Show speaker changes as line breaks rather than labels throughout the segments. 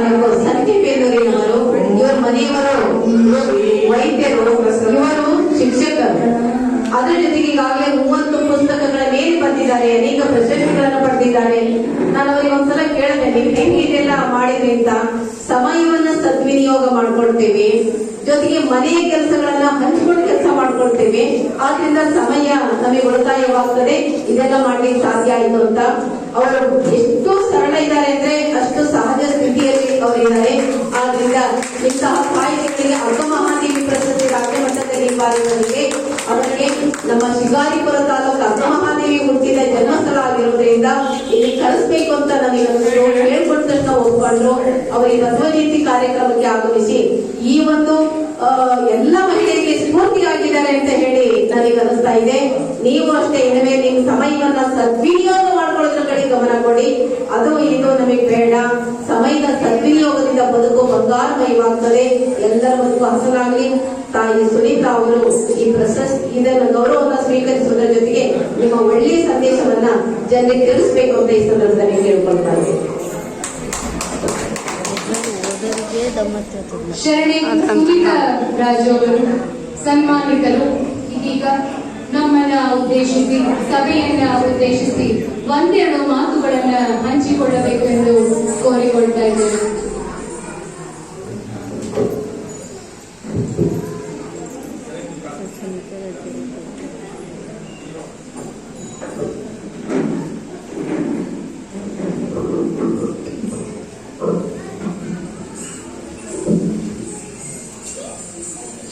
ತಾಲೂಕು ಸಂತಿಬೇಲೂರಿನವರು. ಇವರ ಮನೆಯವರು ವೈದ್ಯರು, ಇವರು ಶಿಕ್ಷಕರು. ಅದರ ಜೊತೆಗೆ ಈಗಾಗಲೇ 30 ಪುಸ್ತಕಗಳ ಮೇಲೆ ಬಂದಿದ್ದಾರೆ, ಅನೇಕ ಪ್ರಶಸ್ತಿಗಳನ್ನು ಪಡೆದಿದ್ದಾರೆ. ನಾನು ಅವರಿಗೆ ಒಂದ್ಸಲ ಕೇಳಿದೆ, ನೀವು ಹೆಂಗೆ ಇದೆಲ್ಲ ಮಾಡಿದ್ರಿ ಅಂತ. ಸಮಯವನ್ನ ಸದ್ವಿನಿಯೋಗ ಮಾಡ್ಕೊಳ್ತೇವೆ, ಜೊತೆಗೆ ಮನೆಯ ಕೆಲಸಗಳನ್ನ ಹಂಚ್ಕೊಂಡು ಕೆಲಸ ಮಾಡ್ಕೊಳ್ತೇವೆ. ಆದ್ರಿಂದ ಸಮಯ ನಮಗೆ ಉಳಿತಾಯವಾಗ್ತದೆ, ಇದೆಲ್ಲ ಮಾಡ್ಲಿಕ್ಕೆ ಸಾಧ್ಯ ಆಯ್ತು ಅಂತ. ಅವರು ಎಷ್ಟು ಸರಳ ಇದ್ದಾರೆ ಅಂದ್ರೆ ಅಷ್ಟು ಸಹಜ ಸ್ಥಿತಿಯಲ್ಲಿ ಅವರಿದ್ದಾರೆ. ಆದ್ರಿಂದ ಇಂತಹ ಸಾಹಿತ್ಯಗಳಿಗೆ ಅಕ್ಕ ಮಹಾದೇವಿ ಪ್ರಶಸ್ತಿ ರಾಜ್ಯ ಮಟ್ಟದಲ್ಲಿ ಬಾರಿಗಳಿಗೆ ಅವರಿಗೆ ನಮ್ಮ ಶಿಕಾರಿಪುರ ತಾಲೂಕು ಅಕ್ಕ ಮಹಾದೇವಿ ಹುಟ್ಟಿದ ಜನ್ಮಸ್ಥಳ ಆಗಿರೋದ್ರಿಂದ ಇಲ್ಲಿ ಕಳಿಸ್ಬೇಕು ಅಂತ ನನಗೆ ಹೇಳ್ಕೊಟ್ಟ ತಕ್ಷಣ ಒಪ್ಪಿಕೊಂಡು ಅವರಿಗೆ ಮಧ್ವ ಜಯಂತಿ ಕಾರ್ಯಕ್ರಮಕ್ಕೆ ಆಗಮಿಸಿ ಈ ಒಂದು ಎಲ್ಲ ಮಹಿಳೆಯರಿಗೆ ಸ್ಫೂರ್ತಿಯಾಗಿದ್ದಾರೆ ಅಂತ ಹೇಳಿ ನನಗೆ ಅನಿಸ್ತಾ ಇದೆ. ನೀವು ಅಷ್ಟೇ ಇನ್ಮೇಲೆ ನಿಮ್ಮ ಸಮಯವನ್ನ ಸದ್ವಿನಿಯೋಗ ಮಾಡ್ಕೊಳ್ಳೋದ್ರ ಕಡೆ ಗಮನ ಕೊಡಿ. ಅದು ಇದು ನಮಗೆ ಬೇಡ. ಸಮಯದ ಸದ್ವಿನಿಯೋಗದಿಂದ ಬದುಕು ಬಂಗಾರಮಯವಾಗ್ತದೆ. ಎಲ್ಲರ ಬದುಕು ಹಸನಾಗ್ಲಿ. ತಾಯಿ ಸುನೀತಾ ಅವರು ಈ ಪ್ರಶಸ್ತಿ ಇದನ್ನು ಗೌರವವನ್ನು ಸ್ವೀಕರಿಸುವುದರ ಜೊತೆಗೆ ನಿಮ್ಮ ಒಳ್ಳೆಯ ಸಂದೇಶವನ್ನ ಜನರಿಗೆ ತಿಳಿಸಬೇಕು ಅಂತ ಈ ಸಂದರ್ಭದಲ್ಲಿ ಕೇಳ್ಕೊಳ್ತಾ ಇದ್ದೀನಿ.
ಶರಣೆ ಸುನೀತಾ ರಾಜು ಅವರು ಸನ್ಮಾನಿತರು. ಇದೀಗ ನಮ್ಮನ್ನ ಉದ್ದೇಶಿಸಿ, ಸಭೆಯನ್ನ ಉದ್ದೇಶಿಸಿ ಒಂದೆರಡು ಮಾತುಗಳನ್ನ ಹಂಚಿಕೊಳ್ಳಬೇಕು ಎಂದು ಕೋರಿಕೊಳ್ತಾ ಇದ್ದೇನೆ.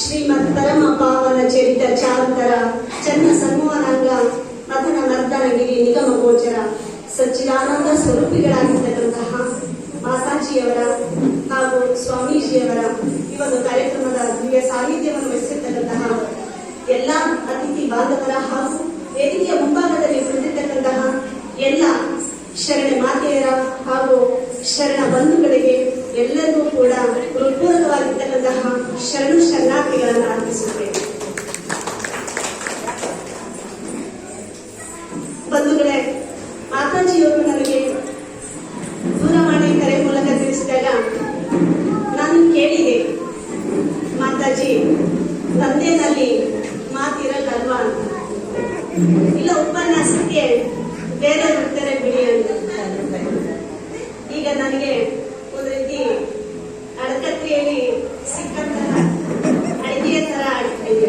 ಶ್ರೀಮದ್ ಪರಮ ಪಾವನ ಚರಿತ ಚಾರುತರ ಚನ್ನ ಸನ್ಮೋಹನಾಂಗ ಮಥನ ಮರ್ದನಗಿರಿ ನಿಗಮ ಗೋಚರ ಸಚ್ಚಿದಾನಂದ ಸ್ವರೂಪಿಗಳಾಗಿರ್ತಕ್ಕಂತಹ ಮಾತಾಜಿಯವರ ಹಾಗೂ ಸ್ವಾಮೀಜಿಯವರ ಈ ಒಂದು ಕಾರ್ಯಕ್ರಮದ ದಿವ್ಯ ಸಾಹಿತ್ಯವನ್ನು ವಹಿಸಿರ್ತಕ್ಕಂತಹ ಎಲ್ಲ ಅತಿಥಿ ಬಾಂಧವರ ಹಾಗೂ ವೇದಿಕೆಯ ಮುಂಭಾಗದಲ್ಲಿ ಕುಳಿತಿರ್ತಕ್ಕಂತಹ ಎಲ್ಲ ಶರಣ ಮಾತೆಯರ ಹಾಗೂ ಶರಣ ಬಂಧುಗಳಿಗೆ ಎಲ್ಲರಿಗೂ ಕೂಡ ಹೃತ್ಪೂರ್ವಕವಾಗಿರ್ತಕ್ಕಂತಹ ಶರಣು ಶರಣಾರ್ಥಿಗಳನ್ನು ಅರ್ಪಿಸುತ್ತೇವೆ. ಬಂಧುಗಳೇ, ಮಾತಾಜಿಯವರು ನನಗೆ ದೂರವಾಣಿ ಕರೆ ಮೂಲಕ ತಿಳಿಸಿದಾಗ ನಾನು ಕೇಳಿದೆ, ಮಾತಾಜಿ ತಂದೆನಲ್ಲಿ ಮಾತಿರಲ್ಲಲ್ವಾ ಅಂತ. ಇಲ್ಲ, ಉಪನ್ಯಾಸಕ್ಕೆ ಬೇರೆ ಬಿಡ್ತಾರೆ ಬಿಡಿ ಅಂತ. ಈಗ ನನಗೆ ಒಂದು ರೀತಿ ಅಡಕತ್ರಿಯಲ್ಲಿ ಸಿಕ್ಕಂತಹ ಅಡಿಗೆಯ ತರ ಆಡ್ತಾ ಇದೆ.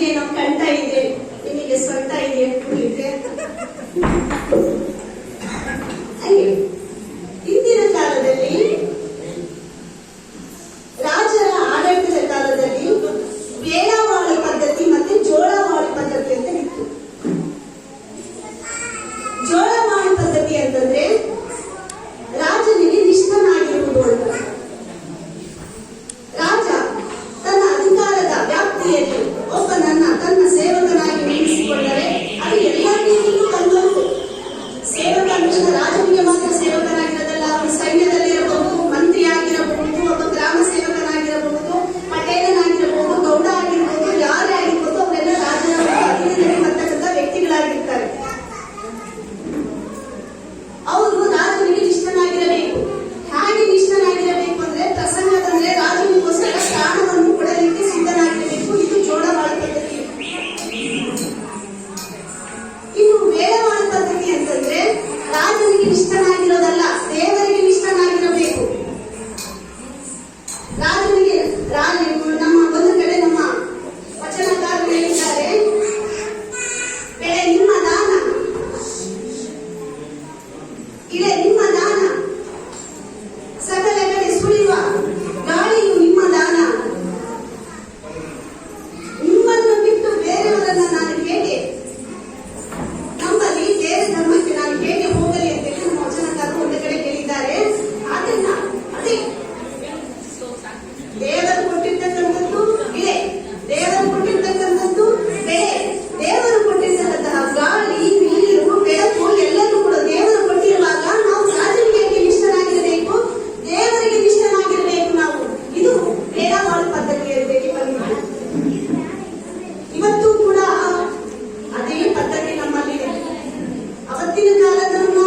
ಏನೋ ಕಂಠ ಇದೆ, ನಿಮಗೆ ಸೊಂಟ ಇದೆ ಅನ್ಕೊಂಡಿದ್ದೆ. ಹಾಗೆ ಹಿಂದಿನ ಕಾಲದಲ್ಲಿ ರಾಜರ ಆಡಳಿತದ ಕಾಲದಲ್ಲಿ ಬೇಳವಾಳಿ ಪದ್ಧತಿ ಮತ್ತೆ ಜೋಳವಾಳಿ ಪದ್ಧತಿ ಅಂತ ಇತ್ತು. ಜೋಳವಾಳಿ ಪದ್ಧತಿ ಅಂತಂದ್ರೆ ರಾಜನಿಗೆ ನಿಷ್ಠನಾಗಿರುವುದು ಅಂತ. ರಾಜ ತನ್ನ ಅಧಿಕಾರದ ವ್ಯಾಪ್ತಿಯಲ್ಲಿ ಒಬ್ಬನನ್ನ ತನ್ನ ಸೇವಕನಾಗಿ ನೇಮಿಸಿಕೊಂಡರೆ ಅದು ಎಲ್ಲ ರೀತಿಯಲ್ಲೂ ತಂದದ್ದು. ಸೇವಕ ಅಂದ್ರೆ ರಾಜನಿಗೆ ಮಾತ್ರ ಸೇವಕನಾಗಿರೋದಲ್ಲ, ಅವನು ಸೈನ್ಯದಲ್ಲಿರಬಹುದು, ಮಂತ್ರಿ ಆಗಿರಬಹುದು, ಒಬ್ಬ ಗ್ರಾಮ ಸೇವಕನಾಗಿರಬಹುದು, ಪಟೇಲನಾಗಿರಬಹುದು, ಗೌಡ ಆಗಿರಬಹುದು, ಯಾರೇ ಆಗಿರ್ಬೋದು, ಅವರೆಲ್ಲ ರಾಜನ ಅಧೀನದಲ್ಲಿ ಬರ್ತಕ್ಕಂಥ ವ್ಯಕ್ತಿಗಳಾಗಿರ್ತಾರೆ. ಅವರು ರಾಜನಿಗೆ ನಿಷ್ಠನಾಗಿರಬೇಕು. ಹಾಗೆ ನಿಷ್ಠನಾಗಿರಬೇಕು ಅಂದ್ರೆ ಪ್ರಸಂಗದಂದ್ರೆ ರಾಜನಿಗೋಸ್ಕರ ಪ್ರಾಣವನ್ನು ಕೊಡಲಿಕ್ಕೆ ಸಿದ್ಧನಾಗಿರಬೇಕು. ಇದು ಜೋಳವಾಳಿ ಪದ್ಧತಿ. ಇನ್ನು ಬೇಳವಾಳಿ ಪದ್ಧತಿ ಅಂತಂದ್ರೆ ರಾಜನಿಗೆ ನಿಷ್ಠನಾಗಿರೋದಲ್ಲ, ದೇವರಿಗೆ ನಿಷ್ಠನಾಗಿರಬೇಕು. ರಾಜನಿಗೆ ನಮ್ಮ ಒಂದು ಕಡೆ ನಮ್ಮ ವಚನಕಾರರು ಹೇಳಿದ್ದಾರೆ, ಬೆಳೆ ನಿಮ್ಮ ದಾನ, ಇಳೆ ನಿಮ್ಮ ದಾನ, ಸಕಲ ಕಡೆ ಸುಳಿಯುವ ಗಾಳಿಯು ನಿಮ್ಮ ದಾನ. ನಿಮ್ಮನ್ನು ಬಿಟ್ಟು ಬೇರೆಯವರನ್ನ ನಾನು ಹೇಗೆ ನಂಬಲಿ, ಬೇರೆ ಧರ್ಮಕ್ಕೆ ನಾನು ಹೇಗೆ ಹೋಗಲಿ ಅಂತ ನಮ್ಮ ವಚನಕಾರರು ಒಂದು ಕಡೆ ಹೇಳಿದ್ದಾರೆ. ಅದನ್ನ ಅದೇ ದೇವರು ಕೊಟ್ಟಿರ್ತಕ್ಕಂಥದ್ದು ಇಳೆ, ದೇವರು ಕೊಟ್ಟಿರ್ತಕ್ಕಂಥದ್ದು ಬೆಳೆ, ದೇವರು ಕೊಟ್ಟಿರ್ತಕ್ಕಂತಹ ಗಾಳಿ, ನೀರು, ಬೆಳಕು ಎಲ್ಲರೂ ಕೂಡ ದೇವರು ಕೊಟ್ಟಿರುವಾಗ ನಾವು ರಾಜನಿಗೆ ನಿಷ್ಠನಾಗಿರಬೇಕು, ದೇವರಿಗೆ ನಿಷ್ಠನಾಗಿರಬೇಕು. ನಾವು ಇದು ಬೇಳವಾಳಿ ಪದ್ಧತಿಯಲ್ಲಿ ಬಂದಿದೆ. ಇವತ್ತು ಕೂಡ ಅದೇ ಪದ್ಧತಿ ನಮ್ಮಲ್ಲಿದೆ. ಅವತ್ತಿನ ಕಾಲದನ್ನ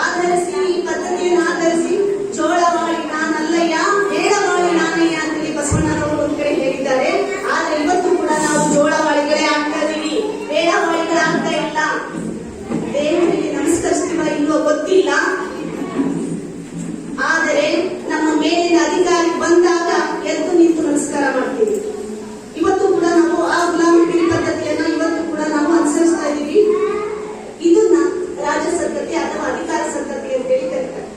ಆಧರಿಸಿ, ಈ ಪದ್ಧತಿಯನ್ನು ಆಧರಿಸಿ ಜೋಳವಾಳಿ ನಾನಲ್ಲಯ್ಯ, ಬೇಳವಾಳಿ ನಾನಯ್ಯ ಅಂತೇಳಿ ಬಸವಣ್ಣನವರು ಒಂದು ಕಡೆ ಹೇಳಿದ್ದಾರೆ. ಆದ್ರೆ ಇವತ್ತು ಕೂಡ ನಾವು ಜೋಳವಾಳಿಗಳೇ ಆಗ್ತಾ ಇದೀವಿ, ಬೇಳವಾಳಿಗಳಾಗ್ತಾ ಇಲ್ಲ. ದೇವರಿಗೆ ನಮಸ್ಕರಿಸ್ತೀವ ಇಲ್ವೋ ಗೊತ್ತಿಲ್ಲ. ಆದರೆ ನಮ್ಮ ಮೇಲಿನ ಅಧಿಕಾರಿ ಬಂದಾಗ ಎದ್ದು ನಿಂತು ನಮಸ್ಕಾರ ಮಾಡ್ತೀವಿ. ಇವತ್ತು ಕೂಡ ನಾವು ಆ ಗುಲಾಮಗಿರಿ ಪದ್ಧತಿಯನ್ನ ಇವತ್ತು ಕೂಡ ನಾವು ಅನುಸರಿಸ್ತಾ ಇದೀವಿ. ಇದನ್ನ ರಾಜ ಸಂತತಿ ಅಥವಾ ಅಧಿಕಾರ ಸಂತತಿ ಅಂತ ಹೇಳಿ ಕರೀತಾರೆ.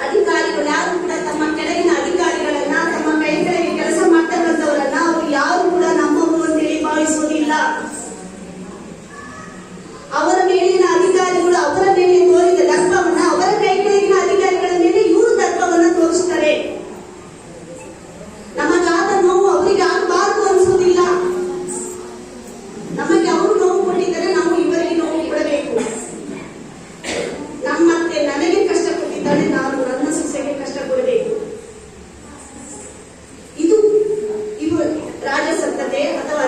ಅಧಿಕಾರಿಗಳು ಯಾರು ಕೂಡ ತಮ್ಮ ಕೆಳಗಿನ ಅಧಿಕಾರಿಗಳನ್ನ, ತಮ್ಮ ಕೈ ಕೆಳಗೆ ಕೆಲಸ ಮಾಡ್ತಕ್ಕಂಥವರನ್ನ ಅವರು ಯಾರು ಕೂಡ ನಮ್ಮವರು ಅಂತೇಳಿ ಭಾವಿಸುವುದಿಲ್ಲ. ಅವರ ಮೇಲಿನ ಅಧಿಕಾರಿಗಳು ಅವರ ಮೇಲೆ ತೋರಿದ ದರ್ಪವನ್ನ ಅವರ ಕೈ ಕೆಳಗಿನ ಅಧಿಕಾರಿಗಳ ಮೇಲೆ ಇವರು ದರ್ಪವನ್ನ ತೋರಿಸ್ತಾರೆ. ನಮಗಾದ ನೋವು ಅವರಿಗೆ ಆಗಬಾರದು ಅನ್ಸೋದಿಲ್ಲ. ನಮಗೆ ಅವರು ನೋವು ಕೊಟ್ಟಿದ್ದರೆ ನಾವು ಇವರಿಗೆ ನೋವು ಕೊಡಬೇಕು. ನಮ್ಮತ್ತೆ ನನಗೆ ಕಷ್ಟ ಕೊಟ್ಟಿದ್ದಾಳೆ, ನಾನು ನನ್ನ ಸೊಸೆಗೆ ಕಷ್ಟ ಕೊಡಬೇಕು. ಇದು ರಾಜಸತ್ತತೆ ಅಥವಾ